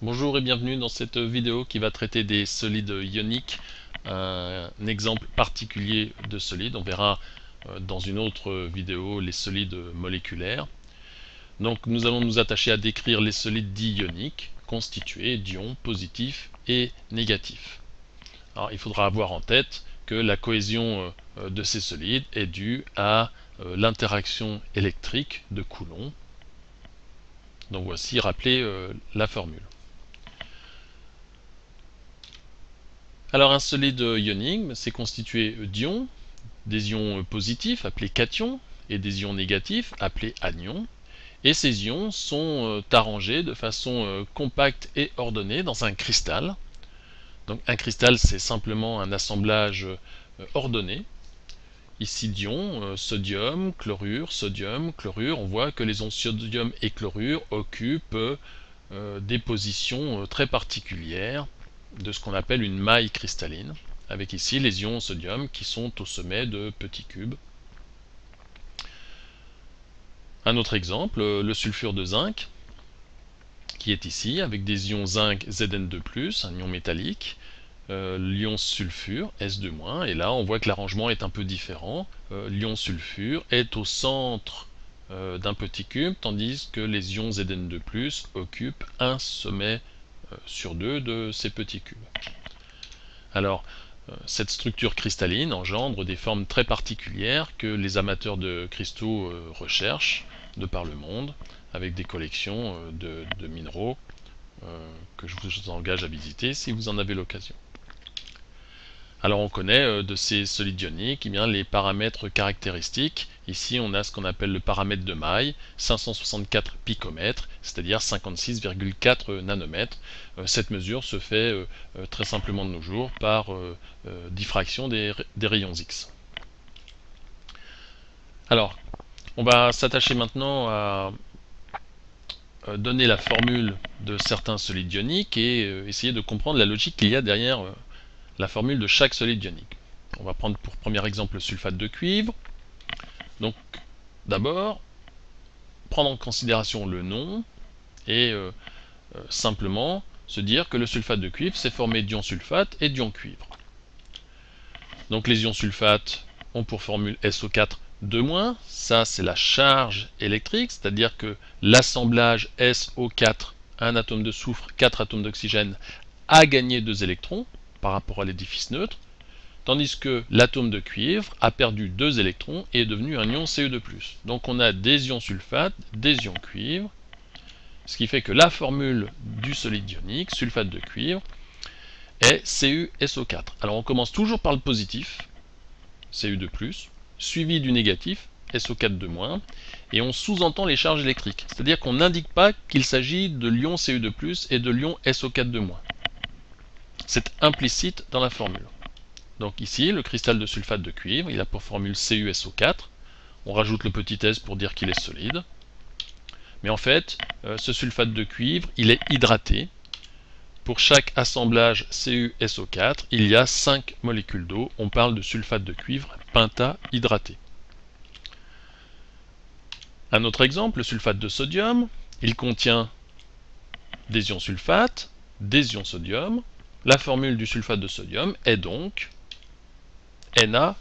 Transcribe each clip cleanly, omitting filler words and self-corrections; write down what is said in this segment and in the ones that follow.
Bonjour et bienvenue dans cette vidéo qui va traiter des solides ioniques, un exemple particulier de solide. On verra dans une autre vidéo les solides moléculaires. Donc nous allons nous attacher à décrire les solides dits ioniques, constitués d'ions positifs et négatifs. Alors il faudra avoir en tête que la cohésion de ces solides est due à l'interaction électrique de Coulomb. Donc voici rappelez la formule. Alors un solide ionique, c'est constitué d'ions, des ions positifs appelés cations et des ions négatifs appelés anions. Et ces ions sont arrangés de façon compacte et ordonnée dans un cristal. Donc un cristal, c'est simplement un assemblage ordonné. Ici d'ions, sodium, chlorure, sodium, chlorure. On voit que les ions sodium et chlorure occupent des positions très particulières de ce qu'on appelle une maille cristalline, avec ici les ions sodium qui sont au sommet de petits cubes. Un autre exemple, le sulfure de zinc, qui est ici, avec des ions zinc Zn2+, un ion métallique, l'ion sulfure, S2-, et là on voit que l'arrangement est un peu différent. L'ion sulfure est au centre d'un petit cube, tandis que les ions Zn2+, occupent un sommet sur deux de ces petits cubes. Alors, cette structure cristalline engendre des formes très particulières que les amateurs de cristaux recherchent de par le monde, avec des collections de minéraux que je vous engage à visiter si vous en avez l'occasion. Alors on connaît de ces solides ioniques les paramètres caractéristiques. Ici on a ce qu'on appelle le paramètre de maille, 564 picomètres, c'est-à-dire 56,4 nanomètres. Cette mesure se fait très simplement de nos jours par diffraction des rayons X. Alors, on va s'attacher maintenant à donner la formule de certains solides ioniques et essayer de comprendre la logique qu'il y a derrière la formule de chaque solide ionique. On va prendre pour premier exemple le sulfate de cuivre. Donc d'abord, prendre en considération le nom et simplement se dire que le sulfate de cuivre c'est formé d'ions sulfate et d'ions cuivre. Donc les ions sulfate ont pour formule SO4 2-, ça c'est la charge électrique, c'est-à-dire que l'assemblage SO4, un atome de soufre, 4 atomes d'oxygène, a gagné 2 électrons par rapport à l'édifice neutre, tandis que l'atome de cuivre a perdu 2 électrons et est devenu un ion Cu2+. Donc on a des ions sulfate, des ions cuivre, ce qui fait que la formule du solide ionique, sulfate de cuivre, est CuSO4. Alors on commence toujours par le positif, Cu2+, suivi du négatif, SO4 et on sous-entend les charges électriques, c'est-à-dire qu'on n'indique pas qu'il s'agit de l'ion Cu2+, et de l'ion SO4 C'est implicite dans la formule. Donc ici, le cristal de sulfate de cuivre, il a pour formule CuSO4. On rajoute le petit s pour dire qu'il est solide. Mais en fait, ce sulfate de cuivre, il est hydraté. Pour chaque assemblage CuSO4, il y a 5 molécules d'eau. On parle de sulfate de cuivre pentahydraté. Un autre exemple, le sulfate de sodium, il contient des ions sulfate, des ions sodium. La formule du sulfate de sodium est donc NaSO4.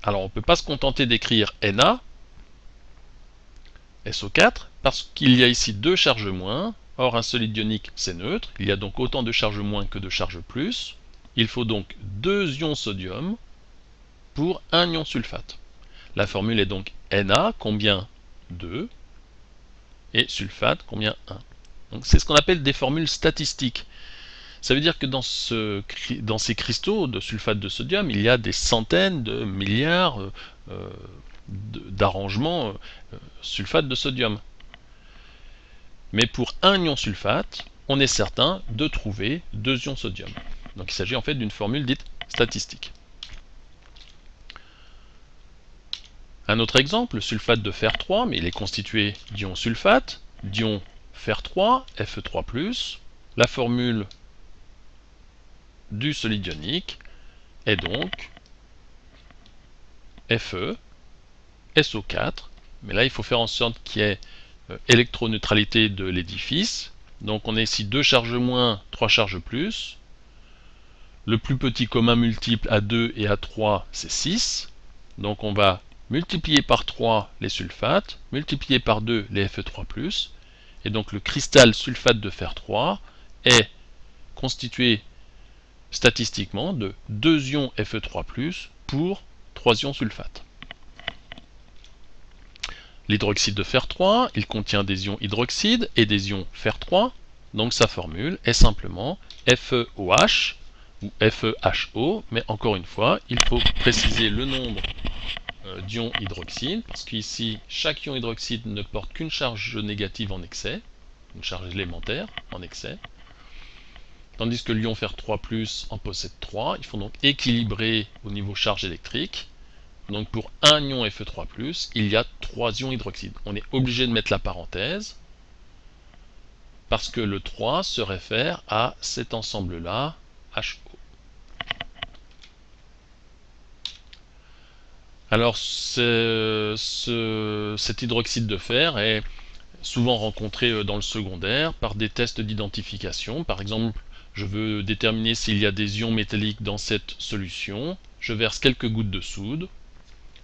Alors on ne peut pas se contenter d'écrire NaSO4 parce qu'il y a ici 2 charges moins. Or un solide ionique c'est neutre, il y a donc autant de charges moins que de charges plus. Il faut donc 2 ions sodium pour un ion sulfate. La formule est donc Na combien 2 et sulfate combien 1. Donc c'est ce qu'on appelle des formules statistiques. Ça veut dire que dans ces cristaux de sulfate de sodium, il y a des centaines de milliards d'arrangements sulfate de sodium. Mais pour un ion sulfate, on est certain de trouver 2 ions sodium. Donc il s'agit en fait d'une formule dite statistique. Un autre exemple, le sulfate de fer 3, mais il est constitué d'ions sulfate, d'ions fer 3, Fe3+. La formule du solide ionique est donc Fe, SO4, mais là il faut faire en sorte qu'il y ait électroneutralité de l'édifice, Donc on a ici 2 charges moins, 3 charges plus. Le plus petit commun multiple à 2 et à 3, c'est 6. Donc on va multiplier par 3 les sulfates, multiplier par 2 les Fe3+, et donc le cristal sulfate de fer 3 est constitué statistiquement de 2 ions Fe3+, pour 3 ions sulfate. L'hydroxyde de fer 3, il contient des ions hydroxyde et des ions fer 3, donc sa formule est simplement FeOH ou FeHO, mais encore une fois, il faut préciser le nombre d'ions hydroxyde, parce qu'ici, chaque ion hydroxyde ne porte qu'une charge négative en excès, une charge élémentaire en excès, tandis que l'ion fer 3+ en possède 3, il faut donc équilibrer au niveau charge électrique. Donc pour un ion Fe3+, il y a 3 ions hydroxyde. On est obligé de mettre la parenthèse, parce que le 3 se réfère à cet ensemble-là, HO. Alors cet hydroxyde de fer est souvent rencontré dans le secondaire par des tests d'identification. Par exemple, je veux déterminer s'il y a des ions métalliques dans cette solution. Je verse quelques gouttes de soude,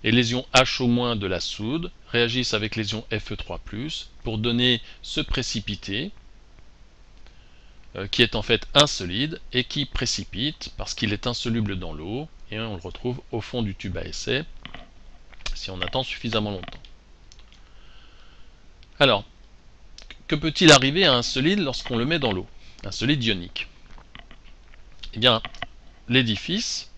et les ions H- de la soude réagissent avec les ions Fe3+, pour donner ce précipité, qui est en fait un solide, et qui précipite parce qu'il est insoluble dans l'eau, et on le retrouve au fond du tube à essai, si on attend suffisamment longtemps. Alors, que peut-il arriver à un solide lorsqu'on le met dans l'eau? Un solide ionique. Eh bien, l'édifice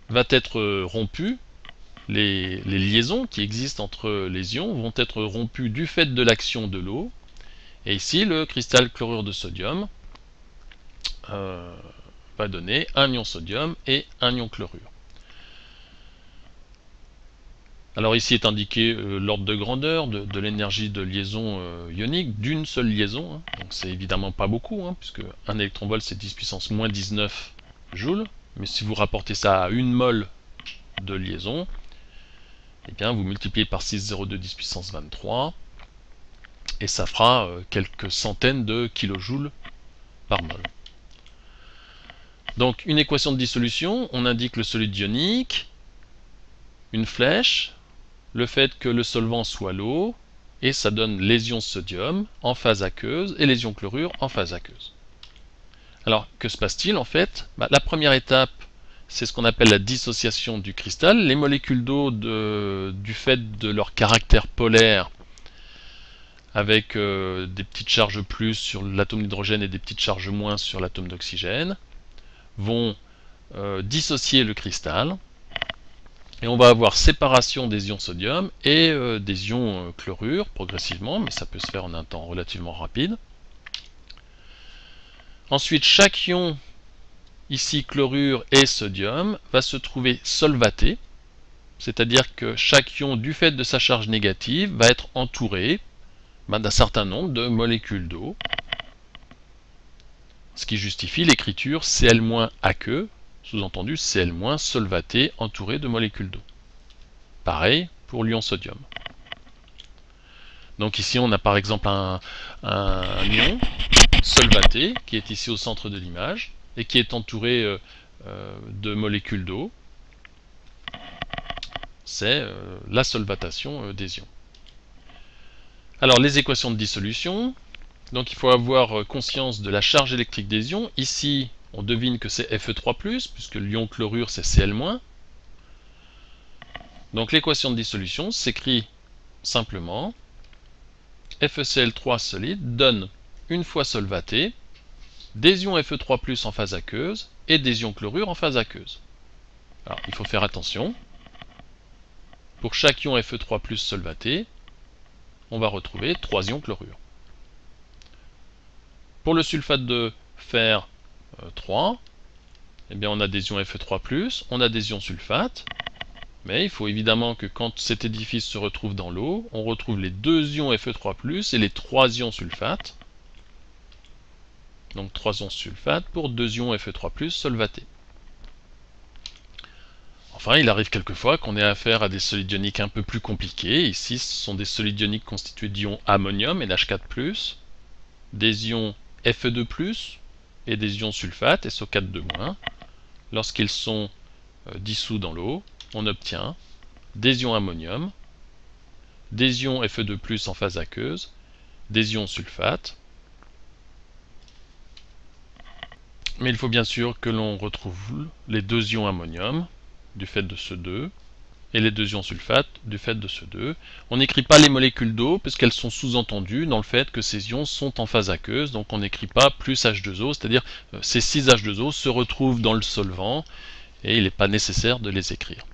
va être rompu, les liaisons qui existent entre les ions vont être rompues du fait de l'action de l'eau, et ici le cristal chlorure de sodium va donner un ion sodium et un ion chlorure. Alors ici est indiqué l'ordre de grandeur de l'énergie de liaison ionique d'une seule liaison, hein. Donc c'est évidemment pas beaucoup, hein, puisque 1 électronvolt c'est 10 puissance moins 19 joules, mais si vous rapportez ça à 1 mol de liaison, eh bien vous multipliez par 6,02 10 puissance 23, et ça fera quelques centaines de kilojoules par mol. Donc une équation de dissolution, on indique le solide ionique, une flèche, le fait que le solvant soit l'eau, et ça donne les ions sodium en phase aqueuse et les ions chlorure en phase aqueuse. Alors que se passe-t-il en fait? La première étape, c'est ce qu'on appelle la dissociation du cristal. Les molécules d'eau, du fait de leur caractère polaire, avec des petites charges plus sur l'atome d'hydrogène et des petites charges moins sur l'atome d'oxygène, vont dissocier le cristal, et on va avoir séparation des ions sodium et des ions chlorure progressivement, mais ça peut se faire en un temps relativement rapide. Ensuite, chaque ion, ici chlorure et sodium, va se trouver solvaté, c'est-à-dire que chaque ion, du fait de sa charge négative, va être entouré d'un certain nombre de molécules d'eau, ce qui justifie l'écriture Cl- aqueux, sous-entendu Cl- solvaté entouré de molécules d'eau. Pareil pour l'ion sodium. Donc ici on a par exemple un ion solvaté qui est ici au centre de l'image et qui est entouré de molécules d'eau. C'est la solvatation des ions. Alors les équations de dissolution, donc il faut avoir conscience de la charge électrique des ions. Ici on devine que c'est Fe3+, puisque l'ion chlorure c'est Cl-. Donc l'équation de dissolution s'écrit simplement FeCl3 solide donne, une fois solvaté, des ions Fe3+ en phase aqueuse et des ions chlorure en phase aqueuse. Alors il faut faire attention, pour chaque ion Fe3+ solvaté, on va retrouver 3 ions chlorure. Pour le sulfate de fer 3, eh bien on a des ions Fe3+, on a des ions sulfate, mais il faut évidemment que quand cet édifice se retrouve dans l'eau, on retrouve les 2 ions Fe3+, et les 3 ions sulfate. Donc 3 ions sulfate pour 2 ions Fe3+ solvatés. Enfin, il arrive quelquefois qu'on ait affaire à des solides ioniques un peu plus compliqués. Ici, ce sont des solides ioniques constitués d'ions ammonium, NH4+, des ions Fe2+, et des ions sulfate, SO4 lorsqu'ils sont dissous dans l'eau, on obtient des ions ammonium, des ions Fe2+, en phase aqueuse, des ions sulfate. Mais il faut bien sûr que l'on retrouve les deux ions ammonium du fait de ce 2 et les deux ions sulfate du fait de ce 2. On n'écrit pas les molécules d'eau parce qu'elles sont sous-entendues dans le fait que ces ions sont en phase aqueuse, donc on n'écrit pas plus H2O, c'est-à-dire ces 6 H2O se retrouvent dans le solvant et il n'est pas nécessaire de les écrire.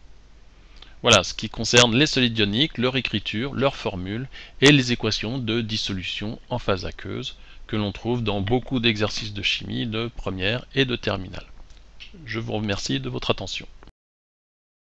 Voilà ce qui concerne les solides ioniques, leur écriture, leur formule et les équations de dissolution en phase aqueuse que l'on trouve dans beaucoup d'exercices de chimie de première et de terminale. Je vous remercie de votre attention.